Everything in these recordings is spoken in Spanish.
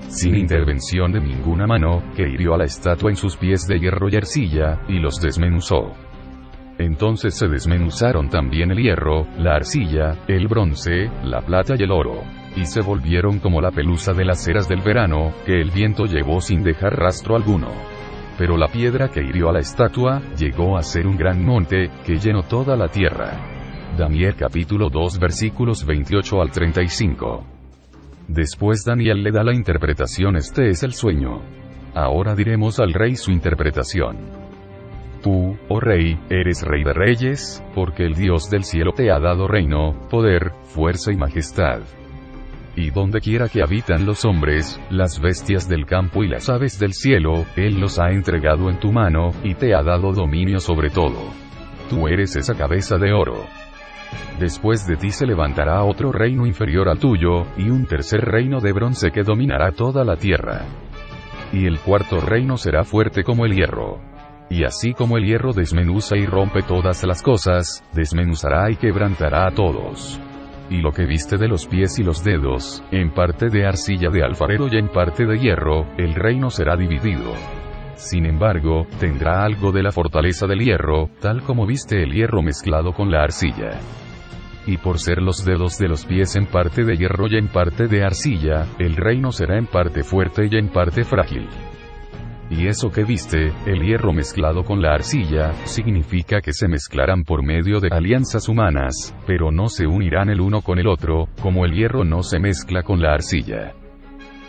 sin intervención de ninguna mano, que hirió a la estatua en sus pies de hierro y arcilla, y los desmenuzó. Entonces se desmenuzaron también el hierro, la arcilla, el bronce, la plata y el oro. Y se volvieron como la pelusa de las eras del verano, que el viento llevó sin dejar rastro alguno. Pero la piedra que hirió a la estatua, llegó a ser un gran monte, que llenó toda la tierra. Daniel capítulo 2 versículos 28 al 35. Después Daniel le da la interpretación: este es el sueño. Ahora diremos al rey su interpretación. Tú, oh rey, eres rey de reyes, porque el Dios del cielo te ha dado reino, poder, fuerza y majestad. Y donde quiera que habitan los hombres, las bestias del campo y las aves del cielo, Él los ha entregado en tu mano, y te ha dado dominio sobre todo. Tú eres esa cabeza de oro. Después de ti se levantará otro reino inferior al tuyo, y un tercer reino de bronce que dominará toda la tierra. Y el cuarto reino será fuerte como el hierro. Y así como el hierro desmenuza y rompe todas las cosas, desmenuzará y quebrantará a todos. Y lo que viste de los pies y los dedos, en parte de arcilla de alfarero y en parte de hierro, el reino será dividido. Sin embargo, tendrá algo de la fortaleza del hierro, tal como viste el hierro mezclado con la arcilla. Y por ser los dedos de los pies en parte de hierro y en parte de arcilla, el reino será en parte fuerte y en parte frágil. Y eso que viste, el hierro mezclado con la arcilla, significa que se mezclarán por medio de alianzas humanas, pero no se unirán el uno con el otro, como el hierro no se mezcla con la arcilla.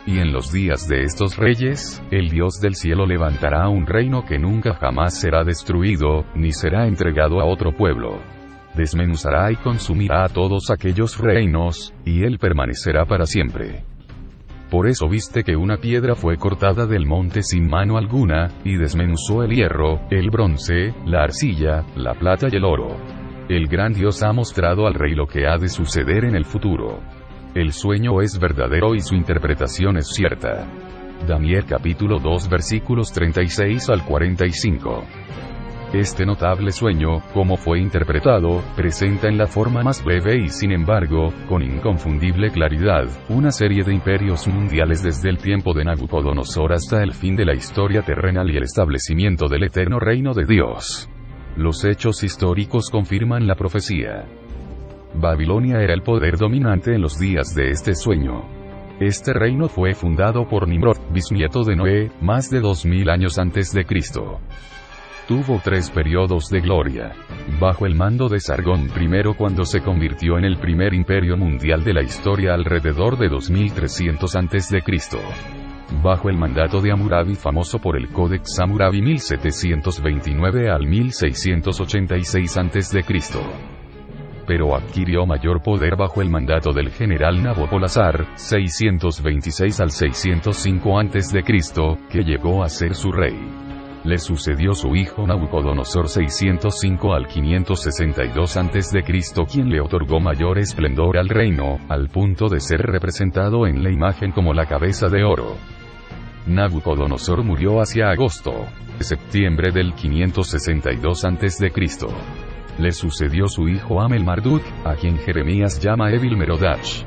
Y en los días de estos reyes, el Dios del cielo levantará un reino que nunca jamás será destruido, ni será entregado a otro pueblo. Desmenuzará y consumirá a todos aquellos reinos, y él permanecerá para siempre. Por eso viste que una piedra fue cortada del monte sin mano alguna, y desmenuzó el hierro, el bronce, la arcilla, la plata y el oro. El gran Dios ha mostrado al rey lo que ha de suceder en el futuro. El sueño es verdadero y su interpretación es cierta. Daniel capítulo 2 versículos 36 al 45. Este notable sueño, como fue interpretado, presenta en la forma más breve y sin embargo, con inconfundible claridad, una serie de imperios mundiales desde el tiempo de Nabucodonosor hasta el fin de la historia terrenal y el establecimiento del eterno reino de Dios. Los hechos históricos confirman la profecía. Babilonia era el poder dominante en los días de este sueño. Este reino fue fundado por Nimrod, bisnieto de Noé, más de 2000 años antes de Cristo. Tuvo 3 periodos de gloria. Bajo el mando de Sargón I, cuando se convirtió en el primer imperio mundial de la historia alrededor de 2300 a.C. Bajo el mandato de Hammurabi, famoso por el Codex Hammurabi 1729 al 1686 a.C. Pero adquirió mayor poder bajo el mandato del general Nabopolassar, 626 al 605 a.C., que llegó a ser su rey. Le sucedió su hijo Nabucodonosor 605 al 562 a.C., quien le otorgó mayor esplendor al reino, al punto de ser representado en la imagen como la cabeza de oro. Nabucodonosor murió hacia agosto, septiembre del 562 a.C. Le sucedió su hijo Amel-Marduk, a quien Jeremías llama Evil-Merodach.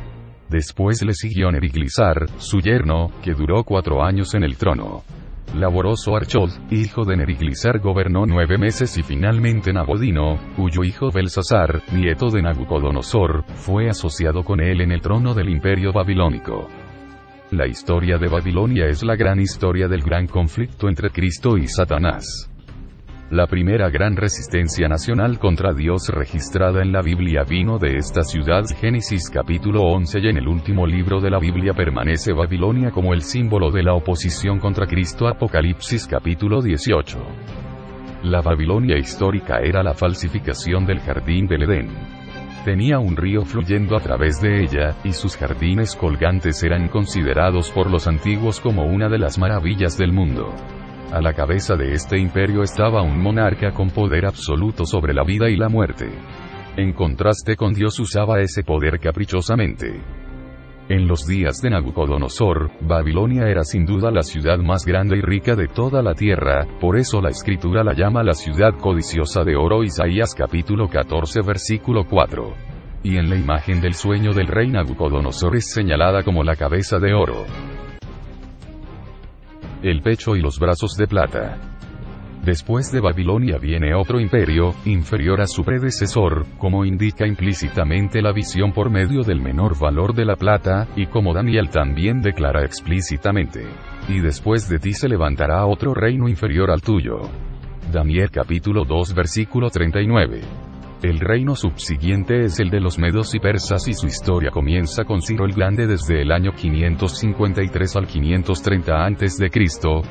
Después le siguió Neriglisar, su yerno, que duró 4 años en el trono. Laboroso Archod, hijo de Neriglisar, gobernó 9 meses y finalmente Nabodino, cuyo hijo Belsasar, nieto de Nabucodonosor, fue asociado con él en el trono del imperio babilónico. La historia de Babilonia es la gran historia del gran conflicto entre Cristo y Satanás. La primera gran resistencia nacional contra Dios registrada en la Biblia vino de esta ciudad. Génesis capítulo 11. Y en el último libro de la Biblia permanece Babilonia como el símbolo de la oposición contra Cristo. Apocalipsis capítulo 18. La Babilonia histórica era la falsificación del jardín del Edén. Tenía un río fluyendo a través de ella, y sus jardines colgantes eran considerados por los antiguos como una de las maravillas del mundo. A la cabeza de este imperio estaba un monarca con poder absoluto sobre la vida y la muerte. En contraste con Dios, usaba ese poder caprichosamente. En los días de Nabucodonosor, Babilonia era sin duda la ciudad más grande y rica de toda la tierra, por eso la escritura la llama la ciudad codiciosa de oro. Isaías capítulo 14 versículo 4. Y en la imagen del sueño del rey Nabucodonosor es señalada como la cabeza de oro. el pecho y los brazos de plata. Después de Babilonia viene otro imperio, inferior a su predecesor, como indica implícitamente la visión por medio del menor valor de la plata, y como Daniel también declara explícitamente. Y después de ti se levantará otro reino inferior al tuyo. Daniel capítulo 2 versículo 39. El reino subsiguiente es el de los medos y persas y su historia comienza con Ciro el Grande desde el año 553 al 530 a.C.,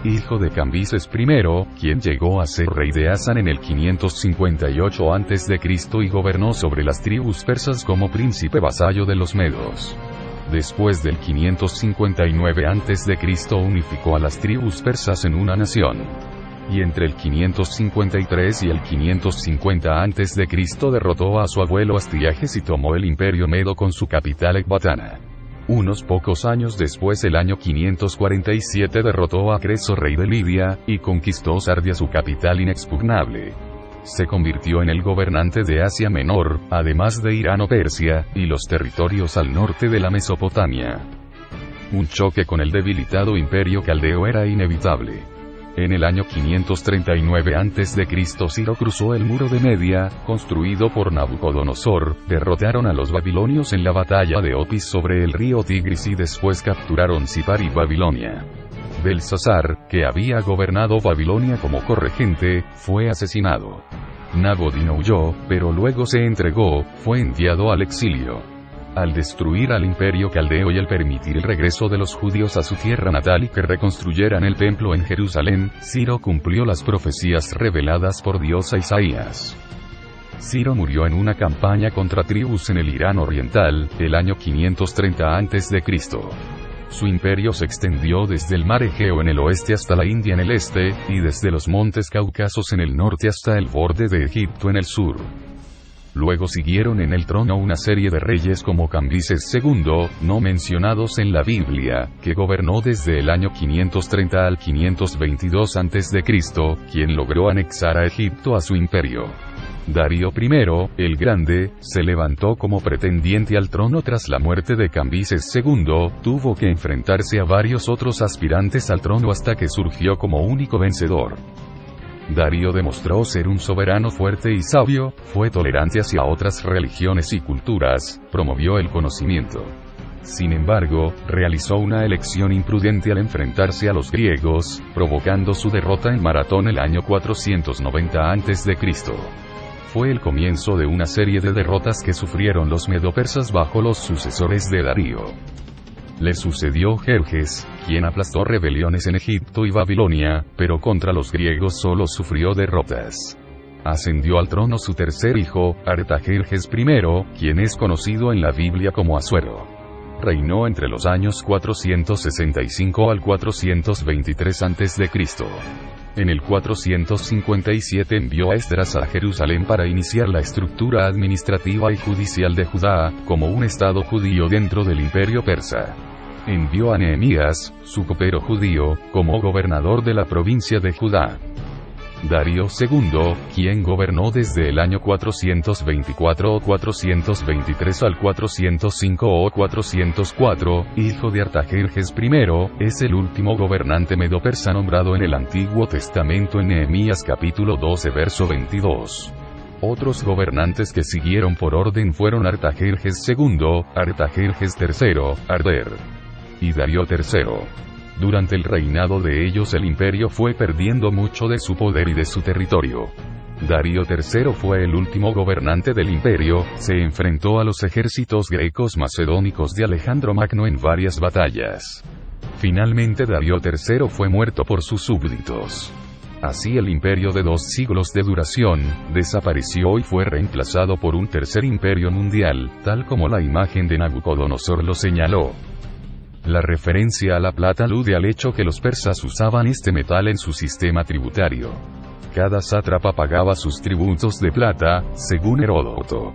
hijo de Cambises I, quien llegó a ser rey de Asan en el 558 a.C. y gobernó sobre las tribus persas como príncipe vasallo de los medos. Después del 559 a.C. unificó a las tribus persas en una nación. Y entre el 553 y el 550 a.C. derrotó a su abuelo Astiages y tomó el imperio medo con su capital Ecbatana. Unos pocos años después, el año 547, derrotó a Creso, rey de Lidia, y conquistó Sardia, su capital inexpugnable. Se convirtió en el gobernante de Asia Menor, además de Irán o Persia, y los territorios al norte de la Mesopotamia. Un choque con el debilitado imperio caldeo era inevitable. En el año 539 a.C. Ciro cruzó el muro de Media, construido por Nabucodonosor, derrotaron a los babilonios en la batalla de Opis sobre el río Tigris y después capturaron Sipar y Babilonia. Belsasar, que había gobernado Babilonia como corregente, fue asesinado. Nabodino huyó, pero luego se entregó, fue enviado al exilio. Al destruir al imperio caldeo y al permitir el regreso de los judíos a su tierra natal y que reconstruyeran el templo en Jerusalén, Ciro cumplió las profecías reveladas por Dios a Isaías. Ciro murió en una campaña contra tribus en el Irán oriental, el año 530 a.C. Su imperio se extendió desde el mar Egeo en el oeste hasta la India en el este, y desde los montes Cáucasos en el norte hasta el borde de Egipto en el sur. Luego siguieron en el trono una serie de reyes como Cambises II, no mencionados en la Biblia, que gobernó desde el año 530 al 522 a.C., quien logró anexar a Egipto a su imperio. Darío I, el Grande, se levantó como pretendiente al trono tras la muerte de Cambises II, tuvo que enfrentarse a varios otros aspirantes al trono hasta que surgió como único vencedor. Darío demostró ser un soberano fuerte y sabio, fue tolerante hacia otras religiones y culturas, promovió el conocimiento. Sin embargo, realizó una elección imprudente al enfrentarse a los griegos, provocando su derrota en Maratón el año 490 a.C. Fue el comienzo de una serie de derrotas que sufrieron los medo-persas bajo los sucesores de Darío. Le sucedió Jerjes, quien aplastó rebeliones en Egipto y Babilonia, pero contra los griegos solo sufrió derrotas. Ascendió al trono su tercer hijo, Artajerjes I, quien es conocido en la Biblia como Asuero. Reinó entre los años 465 al 423 a.C. En el 457 envió a Esdras a Jerusalén para iniciar la estructura administrativa y judicial de Judá, como un estado judío dentro del imperio persa. Envió a Nehemías, su copero judío, como gobernador de la provincia de Judá. Darío II, quien gobernó desde el año 424 o 423 al 405 o 404, hijo de Artajerjes I, es el último gobernante medo-persa nombrado en el Antiguo Testamento en Nehemías capítulo 12 verso 22. Otros gobernantes que siguieron por orden fueron Artajerjes II, Artajerjes III, Arder y Darío III. Durante el reinado de ellos el imperio fue perdiendo mucho de su poder y de su territorio. Darío III fue el último gobernante del imperio, se enfrentó a los ejércitos grecos macedónicos de Alejandro Magno en varias batallas. Finalmente Darío III fue muerto por sus súbditos. Así el imperio de 2 siglos de duración, desapareció y fue reemplazado por un tercer imperio mundial, tal como la imagen de Nabucodonosor lo señaló. La referencia a la plata alude al hecho que los persas usaban este metal en su sistema tributario. Cada sátrapa pagaba sus tributos de plata, según Heródoto.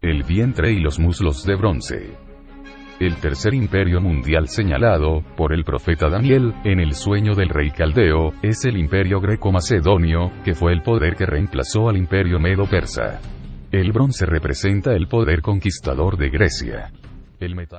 El vientre y los muslos de bronce. El tercer imperio mundial señalado, por el profeta Daniel, en el sueño del rey caldeo, es el imperio greco-macedonio, que fue el poder que reemplazó al imperio medo-persa. El bronce representa el poder conquistador de Grecia. El metal